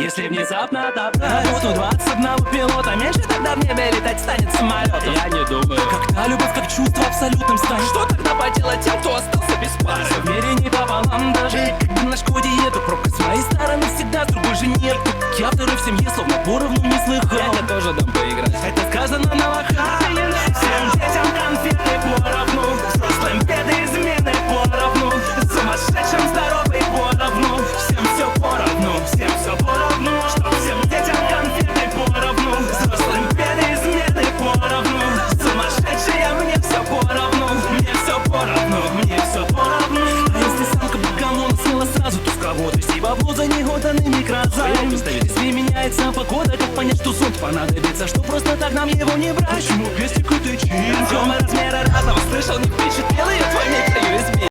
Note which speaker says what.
Speaker 1: Если внезапно добрать буду 21 пилота, меньше тогда в небе летать станет самолет.
Speaker 2: Я не думаю.
Speaker 1: Когда любовь как чувство абсолютным станет, что тогда поделать тем, кто остался без пары? В мире не пополам даже, когда на шкоде еду. Пробка с моей стороны всегда, с другой же нет. Я второй в семье, словно поровну не слыхал.
Speaker 2: Я тебе тоже дам поиграть.
Speaker 1: Это сказано на лоха. Всем детям конфеты поровну, взрослым беды, измены поровну, сумасшедшим здоровый поровну. Всем все поровну, всем все поровну. Что всем детям конфеты поровну, взрослым беды, измены поровну, сумасшедшие мне все поровну, мне все поровну, мне все поровну. А если самка богомона смела сразу, то с кого ты си бабло за негоданный микрозайм? Если меняется погода, как понять, что зонт понадобится, что просто так нам его не брать? Почему пестик это чин? Размера разного слышал, не